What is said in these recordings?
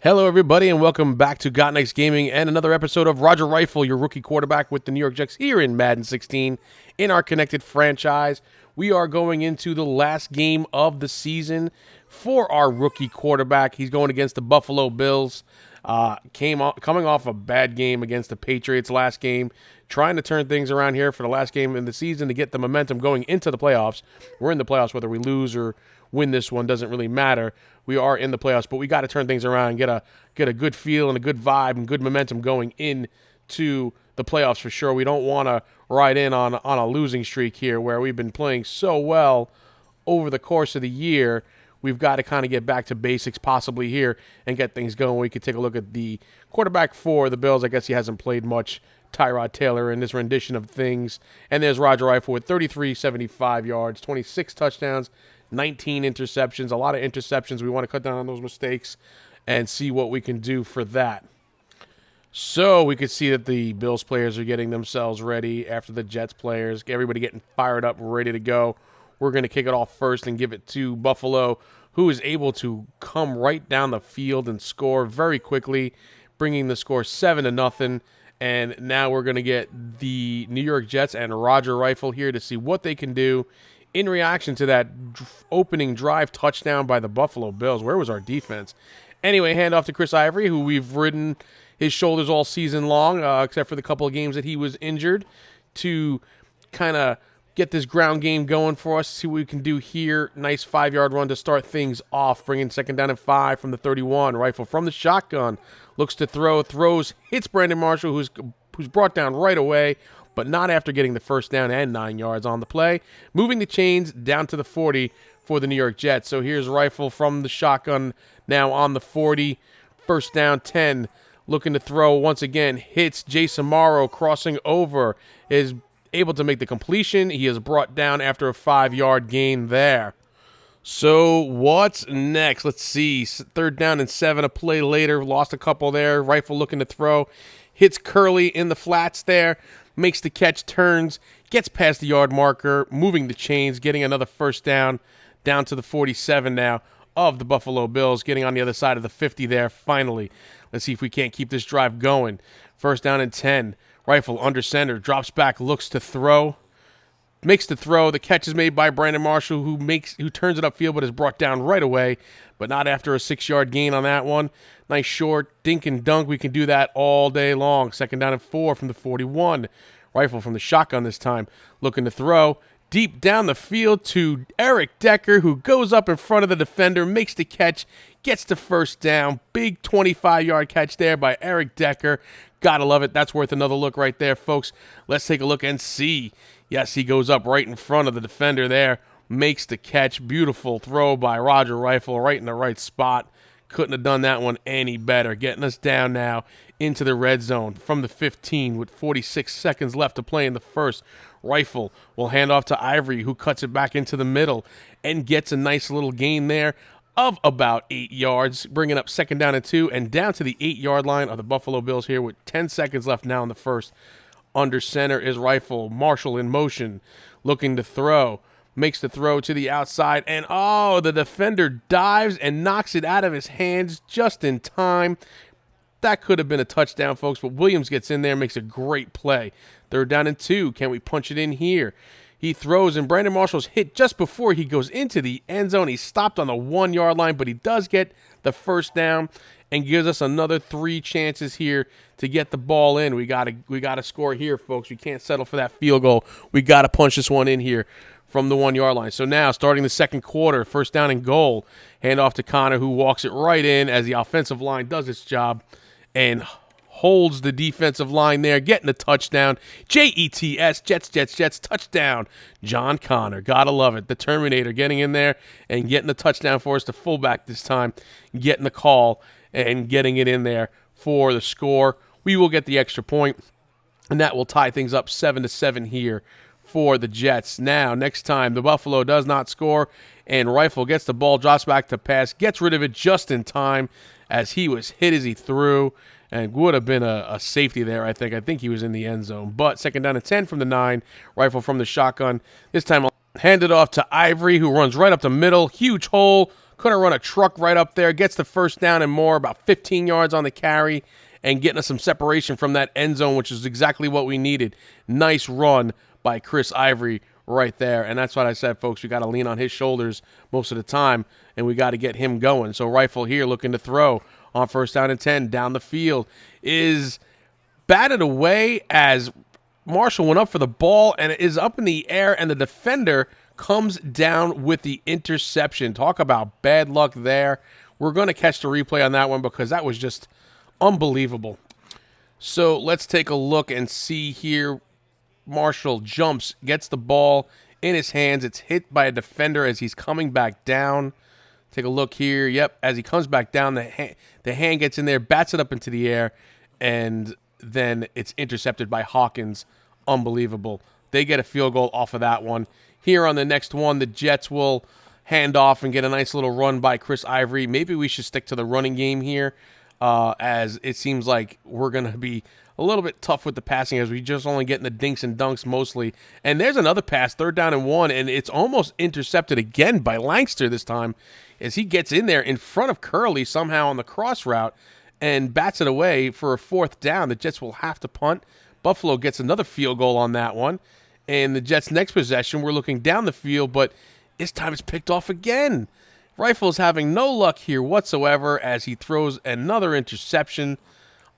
Hello, everybody, and welcome back to Got Next Gaming and another episode of Roger Rifle, your rookie quarterback with the New York Jets here in Madden 16 in our connected franchise. We are going into the last game of the season for our rookie quarterback. He's going against the Buffalo Bills. Coming off a bad game against the Patriots last game, trying to turn things around here for the last game in the season to get the momentum going into the playoffs. We're in the playoffs whether we lose or win this one, doesn't really matter. We are in the playoffs, but we got to turn things around and get a good feel and a good vibe and good momentum going into the playoffs for sure. We don't want to ride in on a losing streak here where we've been playing so well over the course of the year. We've got to kind of get back to basics possibly here and get things going. We could take a look at the quarterback for the Bills. I guess he hasn't played much, Tyrod Taylor, in this rendition of things. And there's Roger Rifle with 375 yards, 26 touchdowns, 19 interceptions, a lot of interceptions. We want to cut down on those mistakes and see what we can do for that. So we could see that the Bills players are getting themselves ready after the Jets players. Everybody getting fired up, ready to go. We're going to kick it off first and give it to Buffalo, who is able to come right down the field and score very quickly, bringing the score 7-0. And now we're going to get the New York Jets and Roger Rifle here to see what they can do in reaction to that opening drive touchdown by the Buffalo Bills. Where was our defense? Anyway, hand off to Chris Ivory, who we've ridden his shoulders all season long, except for the couple of games that he was injured, to kind of get this ground game going for us, see what we can do here. Nice 5-yard run to start things off, bringing second down and 5 from the 31. Rifle from the shotgun, looks to throws, hits Brandon Marshall, who's brought down right away, but not after getting the first down and 9 yards on the play. Moving the chains down to the 40 for the New York Jets. So here's Rifle from the shotgun now on the 40. First down, 10. Looking to throw once again. Hits Jason Morrow crossing over. Is able to make the completion. He is brought down after a 5-yard gain there. So what's next? Let's see. Third down and 7, a play later. Lost a couple there. Rifle looking to throw. Hits Curley in the flats there. Makes the catch, turns, gets past the yard marker, moving the chains, getting another first down to the 47 now of the Buffalo Bills, getting on the other side of the 50 there finally. Let's see if we can't keep this drive going. First down and 10. Rifle under center, drops back, looks to throw. Makes the throw. The catch is made by Brandon Marshall, who turns it upfield but is brought down right away, but not after a 6-yard gain on that one. Nice short dink and dunk. We can do that all day long. Second down and 4 from the 41. Rifle from the shotgun this time. Looking to throw. Deep down the field to Eric Decker, who goes up in front of the defender, makes the catch, gets the first down. Big 25-yard catch there by Eric Decker. Gotta love it. That's worth another look right there, folks. Let's take a look and see. Yes, he goes up right in front of the defender there, makes the catch. Beautiful throw by Roger Rifle right in the right spot. Couldn't have done that one any better. Getting us down now into the red zone from the 15 with 46 seconds left to play in the first. Rifle will hand off to Ivory, who cuts it back into the middle and gets a nice little gain there of about 8 yards, bringing up second down and 2 and down to the 8-yard line of the Buffalo Bills here with 10 seconds left now in the first. Under center is Rifle. Marshall in motion, looking to throw. Makes the throw to the outside, and the defender dives and knocks it out of his hands just in time. That could have been a touchdown, folks, but Williams gets in there, makes a great play. Third down and 2. Can we punch it in here? He throws, and Brandon Marshall's hit just before he goes into the end zone. He's stopped on the 1-yard line, but he does get the first down and gives us another 3 chances here to get the ball in. We gotta score here, folks. We can't settle for that field goal. We got to punch this one in here from the 1-yard line. So now, starting the second quarter, first down and goal. Hand off to Connor, who walks it right in as the offensive line does its job and holds the defensive line there, getting the touchdown. Jets, Jets, touchdown. John Connor, gotta love it. The Terminator getting in there and getting the touchdown for us. The fullback this time, getting the call and getting it in there for the score. We will get the extra point, and that will tie things up 7-7 here for the Jets. Now, next time, the Buffalo does not score, and Rifle gets the ball, drops back to pass, gets rid of it just in time as he was hit as he threw, and would have been a safety there, I think. I think he was in the end zone. But second down and 10 from the 9, Rifle from the shotgun. This time, handed off to Ivory, who runs right up the middle. Huge hole, Could have run a truck right up there. Gets the first down and more, about 15 yards on the carry, and getting us some separation from that end zone, which is exactly what we needed. Nice run by Chris Ivory right there. And that's what I said, folks. We got to lean on his shoulders most of the time, and we got to get him going. So Rifle here looking to throw on first down and 10 down the field is batted away as Marshall went up for the ball, and it is up in the air, and the defender comes down with the interception. Talk about bad luck there. We're going to catch the replay on that one because that was just unbelievable. So let's take a look and see here. Marshall jumps, gets the ball in his hands. It's hit by a defender as he's coming back down. Take a look here. Yep, as he comes back down, the hand gets in there, bats it up into the air, and then it's intercepted by Hawkins. Unbelievable. They get a field goal off of that one. Here on the next one, the Jets will hand off and get a nice little run by Chris Ivory. Maybe we should stick to the running game here, as it seems like we're going to be a little bit tough with the passing as we just only getting the dinks and dunks mostly. And there's another pass, 3rd down and 1, and it's almost intercepted again by Langster this time as he gets in there in front of Curley somehow on the cross route and bats it away for a 4th down. The Jets will have to punt. Buffalo gets another field goal on that one. And the Jets' next possession, we're looking down the field, but this time it's picked off again. Rifle's having no luck here whatsoever as he throws another interception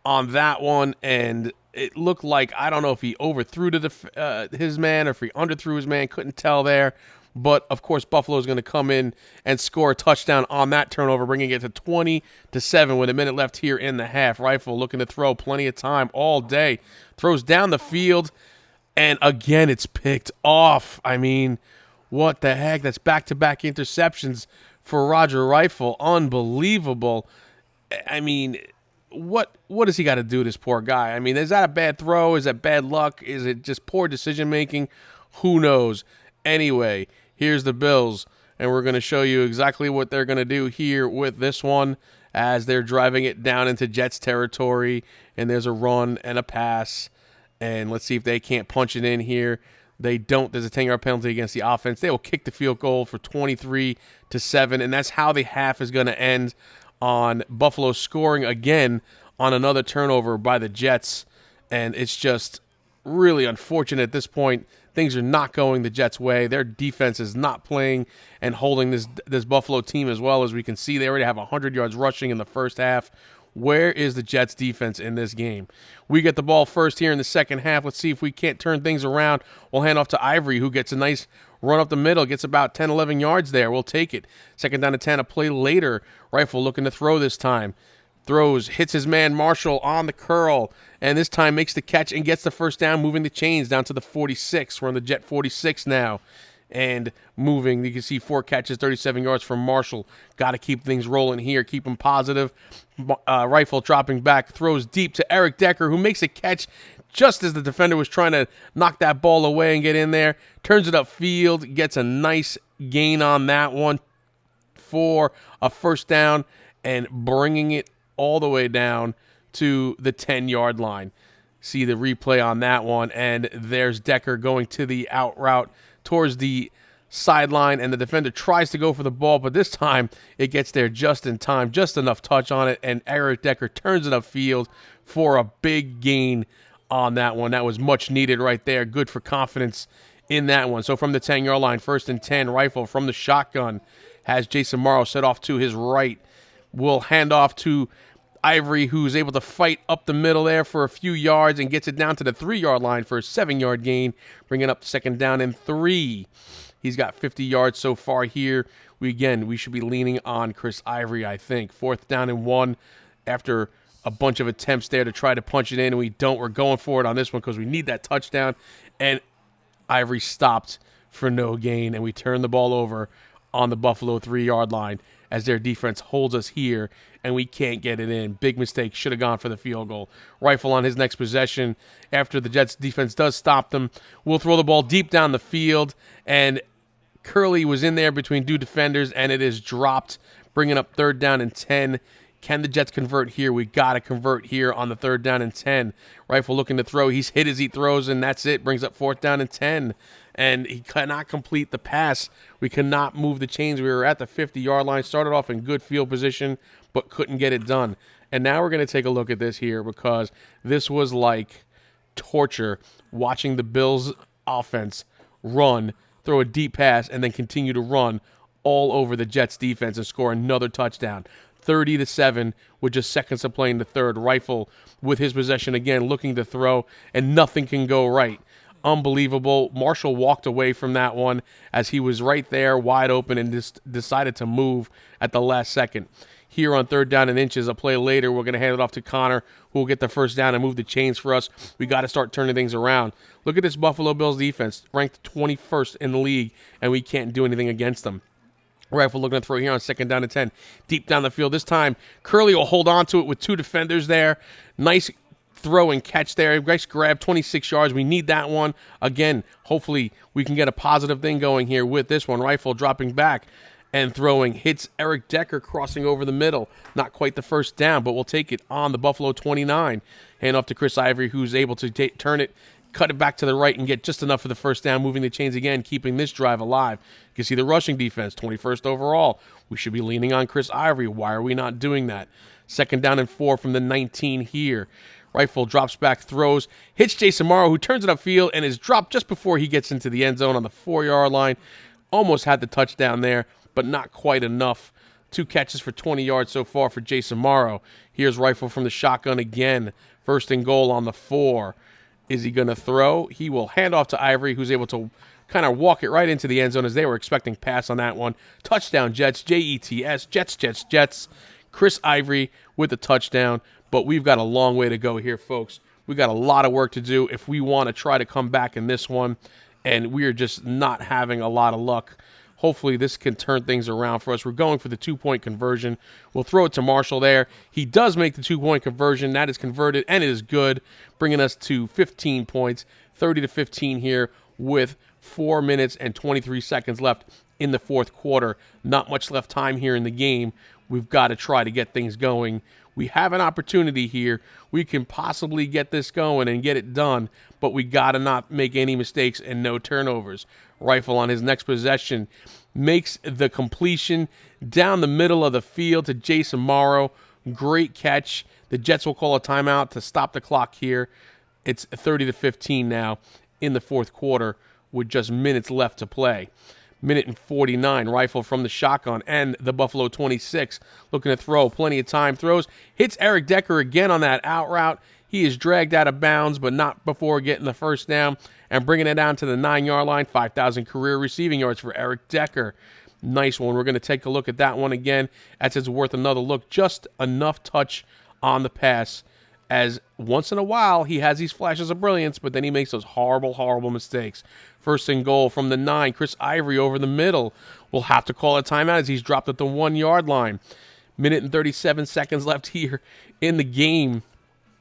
on that one, and it looked like, I don't know if he overthrew to his man or if he underthrew his man, couldn't tell there. But, of course, Buffalo's going to come in and score a touchdown on that turnover, bringing it to 20-7 with a minute left here in the half. Rifle looking to throw plenty of time all day. Throws down the field, and again it's picked off. I mean, what the heck? That's back-to-back interceptions for Roger Rifle. Unbelievable. I mean, what does he got to do, this poor guy? I mean, is that a bad throw? Is that bad luck? Is it just poor decision-making? Who knows? Anyway, here's the Bills, and we're going to show you exactly what they're going to do here with this one as they're driving it down into Jets territory, and there's a run and a pass, and let's see if they can't punch it in here. They don't. There's a 10-yard penalty against the offense. They will kick the field goal for 23-7, and that's how the half is going to end, on Buffalo scoring again on another turnover by the Jets, and it's just really unfortunate at this point. Things are not going the Jets' way. Their defense is not playing and holding this Buffalo team as well. As we can see, they already have 100 yards rushing in the first half. Where is the Jets' defense in this game? We get the ball first here in the second half. Let's see if we can't turn things around. We'll hand off to Ivory, who gets a nice run up the middle, gets about 10, 11 yards there. We'll take it. 2nd down and 10, a play later. Rifle looking to throw this time. Throws, hits his man Marshall on the curl, and this time makes the catch and gets the first down, moving the chains down to the 46. We're on the Jet 46 now, and moving. You can see 4 catches, 37 yards from Marshall. Got to keep things rolling here, keep them positive. Rifle dropping back, throws deep to Eric Decker, who makes a catch just as the defender was trying to knock that ball away and get in there. Turns it upfield, gets a nice gain on that one for a first down, and bringing it all the way down to the 10-yard line. See the replay on that one, and there's Decker going to the out route towards the sideline, and the defender tries to go for the ball, but this time it gets there just in time, just enough touch on it, and Eric Decker turns it upfield for a big gain on that one. That was much needed right there. Good for confidence in that one. So from the 10-yard line, 1st and 10, Rifle from the shotgun has Jason Morrow set off to his right. Will hand off to Ivory, who's able to fight up the middle there for a few yards and gets it down to the 3-yard line for a 7-yard gain, bringing up 2nd down and 3. He's got 50 yards so far here. We should be leaning on Chris Ivory, I think. 4th down and 1 after a bunch of attempts there to try to punch it in, and we don't. We're going for it on this one because we need that touchdown, and Ivory stopped for no gain, and we turn the ball over on the Buffalo 3-yard line as their defense holds us here, and we can't get it in. Big mistake. Should have gone for the field goal. Rifle on his next possession after the Jets defense does stop them. We'll throw the ball deep down the field, and Curley was in there between 2 defenders, and it is dropped, bringing up 3rd down and 10. Can the Jets convert here? We got to convert here on the 3rd down and 10. Rifle looking to throw. He's hit as he throws, and that's it. Brings up 4th down and 10. And he cannot complete the pass. We cannot move the chains. We were at the 50-yard line. Started off in good field position, but couldn't get it done. And now we're going to take a look at this here because this was like torture watching the Bills offense run, throw a deep pass, and then continue to run all over the Jets defense and score another touchdown. 30-7 with just seconds to play in the third. Rifle with his possession again, looking to throw, and nothing can go right. Unbelievable. Marshall walked away from that one as he was right there, wide open, and just decided to move at the last second. Here on 3rd down and inches, a play later, we're going to hand it off to Connor, who will get the first down and move the chains for us. We got to start turning things around. Look at this Buffalo Bills defense, ranked 21st in the league, and we can't do anything against them. Rifle looking to throw here on 2nd down and 10. Deep down the field. This time, Curley will hold on to it with 2 defenders there. Nice throw and catch there. Nice grab, 26 yards. We need that one. Again, hopefully we can get a positive thing going here with this one. Rifle dropping back and throwing. Hits Eric Decker crossing over the middle. Not quite the first down, but we'll take it on the Buffalo 29. Hand off to Chris Ivory, who's able to turn it, cut it back to the right, and get just enough for the first down, moving the chains again, keeping this drive alive. You can see the rushing defense, 21st overall. We should be leaning on Chris Ivory. Why are we not doing that? 2nd down and 4 from the 19 here. Rifle drops back, throws, hits Jason Morrow, who turns it upfield and is dropped just before he gets into the end zone on the 4-yard line. Almost had the touchdown there, but not quite enough. 2 catches for 20 yards so far for Jason Morrow. Here's Rifle from the shotgun again. 1st and goal on the 4. Is he going to throw? He will hand off to Ivory, who's able to kind of walk it right into the end zone as they were expecting pass on that one. Touchdown, Jets, Jets, Jets, Jets, Jets. Chris Ivory with the touchdown, but we've got a long way to go here, folks. We got a lot of work to do if we want to try to come back in this one, and we are just not having a lot of luck. Hopefully this can turn things around for us. We're going for the 2-point conversion. We'll throw it to Marshall there. He does make the 2-point conversion. That is converted, and it is good, bringing us to 15 points, 30-15 here with 4 minutes and 23 seconds left in the 4th quarter. Not much left time here in the game. We've got to try to get things going. We have an opportunity here. We can possibly get this going and get it done, but we got to not make any mistakes and no turnovers. Rifle on his next possession makes the completion down the middle of the field to Jason Morrow. Great catch. The Jets will call a timeout to stop the clock here. It's 30-15 now in the 4th quarter with just minutes left to play. Minute and 49, Rifle from the shotgun and the Buffalo 26 looking to throw. Plenty of time, throws. Hits Eric Decker again on that out route. He is dragged out of bounds, but not before getting the first down and bringing it down to the 9-yard line. 5,000 career receiving yards for Eric Decker. Nice one. We're going to take a look at that one again. That's it's worth another look. Just enough touch on the pass, as once in a while he has these flashes of brilliance, but then he makes those horrible, horrible mistakes. 1st and goal from the 9. Chris Ivory over the middle. We'll have to call a timeout as he's dropped at the 1-yard line. Minute and 37 seconds left here in the game.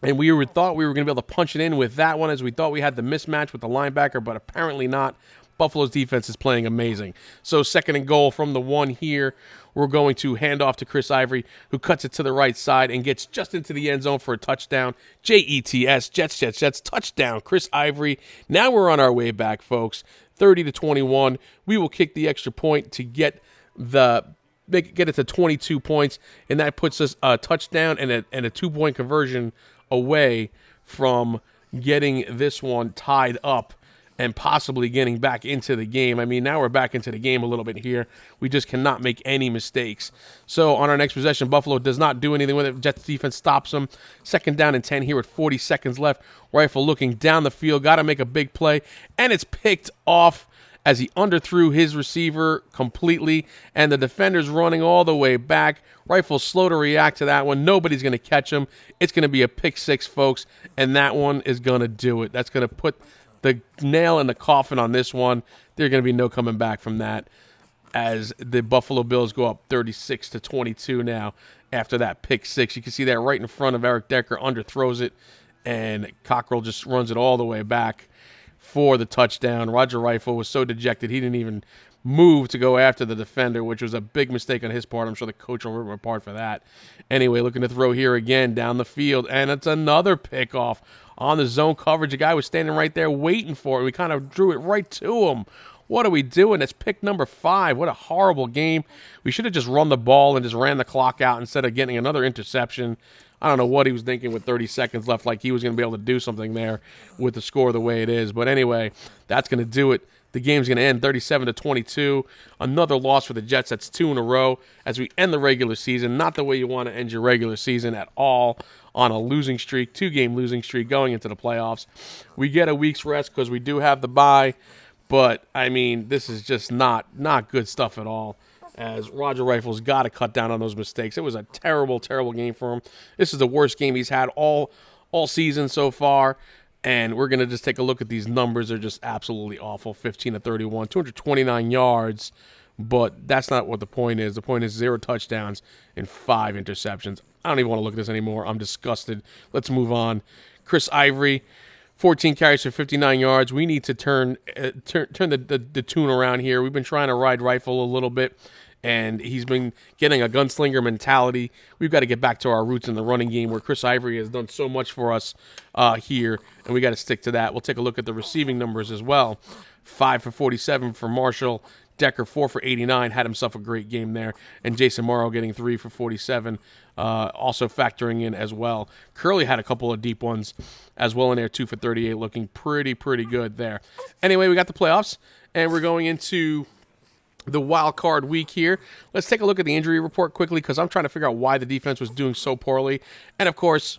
And we thought we were going to be able to punch it in with that one, as we thought we had the mismatch with the linebacker, but apparently not. Buffalo's defense is playing amazing. So 2nd and goal from the 1 here. We're going to hand off to Chris Ivory, who cuts it to the right side and gets just into the end zone for a touchdown. Jets, Jets, Jets, touchdown. Chris Ivory. Now we're on our way back, folks. 30-21. We will kick the extra point to get it to 22 points, and that puts us a touchdown and a 2-point conversion away from getting this one tied up and possibly getting back into the game. I mean, now we're back into the game a little bit here. We just cannot make any mistakes. So on our next possession, Buffalo does not do anything with it. Jets defense stops them. 2nd down and 10 here with 40 seconds left. Rifle looking down the field. Got to make a big play. And it's picked off as he underthrew his receiver completely. And the defender's running all the way back. Rifle slow to react to that one. Nobody's going to catch him. It's going to be a pick 6, folks. And that one is going to do it. That's going to put the nail in the coffin on this one. There's going to be no coming back from that, as the Buffalo Bills go up 36-22 now after that pick 6. You can see that right in front of Eric Decker, underthrows it, and Cockrell just runs it all the way back for the touchdown. Roger Rifle was so dejected he didn't even move to go after the defender, which was a big mistake on his part. I'm sure the coach will rip him apart for that. Anyway, looking to throw here again down the field, and it's another pickoff on the zone coverage. The guy was standing right there waiting for it. We kind of drew it right to him. What are we doing? That's pick number 5. What a horrible game. We should have just run the ball and just ran the clock out instead of getting another interception. I don't know what he was thinking with 30 seconds left, like he was going to be able to do something there with the score the way it is. But anyway, that's going to do it. The game's going to end 37-22. Another loss for the Jets. That's 2 in a row as we end the regular season. Not the way you want to end your regular season at all, on a losing streak, 2-game losing streak going into the playoffs. We get a week's rest because we do have the bye. But, I mean, this is just not good stuff at all, as Roger Rifle's got to cut down on those mistakes. It was a terrible, terrible game for him. This is the worst game he's had all season so far, and we're going to just take a look at these numbers. They're just absolutely awful. 15-31, 229 yards, but that's not what the point is. The point is 0 touchdowns and 5 interceptions. I don't even want to look at this anymore. I'm disgusted. Let's move on. Chris Ivory, 14 carries for 59 yards. We need to turn the tune around here. We've been trying to ride Rifle a little bit, and he's been getting a gunslinger mentality. We've got to get back to our roots in the running game, where Chris Ivory has done so much for us here, and we got to stick to that. We'll take a look at the receiving numbers as well. 5 for 47 for Marshall. Decker, 4 for 89, had himself a great game there. And Jason Morrow getting 3 for 47, also factoring in as well. Curley had a couple of deep ones as well in there, 2 for 38, looking pretty good there. Anyway, we got the playoffs, and we're going into the wild card week here. Let's take a look at the injury report quickly, because I'm trying to figure out why the defense was doing so poorly. And, of course,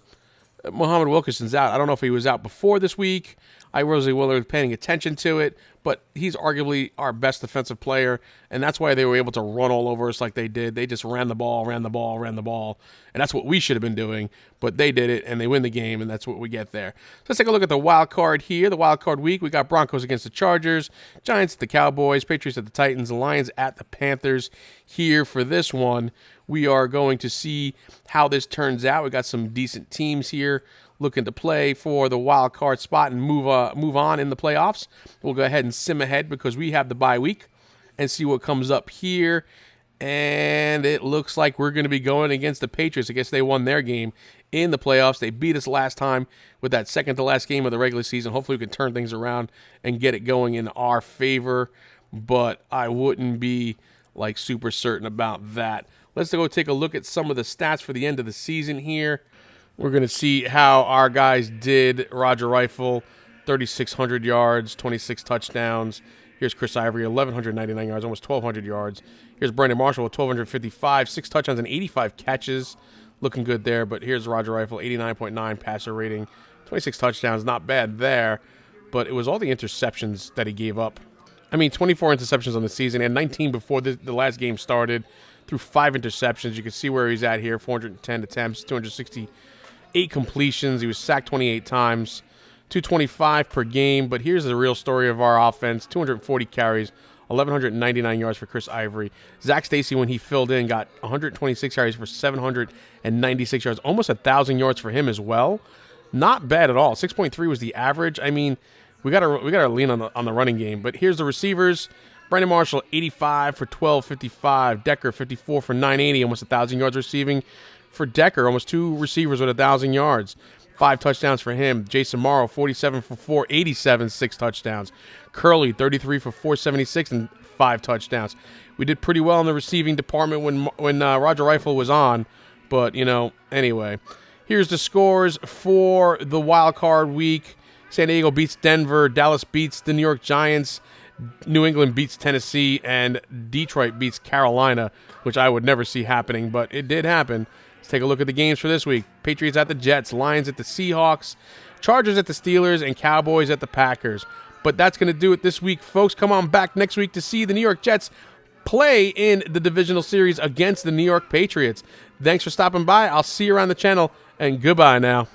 Muhammad Wilkerson's out. I don't know if he was out before this week. I wasn't really paying attention to it, but he's arguably our best defensive player, and that's why they were able to run all over us like they did. They just ran the ball, and that's what we should have been doing, but they did it, and they win the game, and that's what we get there. So let's take a look at the wild card here, the wild card week. We got Broncos against the Chargers, Giants at the Cowboys, Patriots at the Titans, Lions at the Panthers. Here for this one, we are going to see how this turns out. We got some decent teams here looking to play for the wild card spot and move on in the playoffs. We'll go ahead and sim ahead because we have the bye week and see what comes up here. And it looks like we're going to be going against the Patriots. I guess they won their game in the playoffs. They beat us last time with that second to last game of the regular season. Hopefully we can turn things around and get it going in our favor, but I wouldn't be like super certain about that. Let's go take a look at some of the stats for the end of the season here. We're going to see how our guys did. Roger Rifle, 3,600 yards, 26 touchdowns. Here's Chris Ivory, 1,199 yards, almost 1,200 yards. Here's Brandon Marshall with 1,255, 6 touchdowns and 85 catches. Looking good there, but here's Roger Rifle, 89.9 passer rating, 26 touchdowns. Not bad there, but it was all the interceptions that he gave up. I mean, 24 interceptions on the season and 19 before the last game started. Threw 5 interceptions. You can see where he's at here, 410 attempts, 268 completions. He was sacked 28 times, 225 per game. But here's the real story of our offense. 240 carries, 1,199 yards for Chris Ivory. Zach Stacy, when he filled in, got 126 carries for 796 yards, almost 1,000 yards for him as well. Not bad at all. 6.3 was the average. I mean, we gotta lean on the running game. But here's the receivers. Brandon Marshall, 85 for 1,255. Decker, 54 for 980, almost 1,000 yards receiving for Decker. Almost 2 receivers with 1,000 yards. 5 touchdowns for him. Jason Morrow, 47 for 487, 6 touchdowns. Curley, 33 for 476 and 5 touchdowns. We did pretty well in the receiving department when Roger Rifle was on. But, anyway. Here's the scores for the wild card week. San Diego beats Denver. Dallas beats the New York Giants. New England beats Tennessee, and Detroit beats Carolina, which I would never see happening, but it did happen. Let's take a look at the games for this week. Patriots at the Jets, Lions at the Seahawks, Chargers at the Steelers, and Cowboys at the Packers. But that's going to do it this week, folks. Come on back next week to see the New York Jets play in the divisional series against the New York Patriots. Thanks for stopping by. I'll see you around the channel, and goodbye now.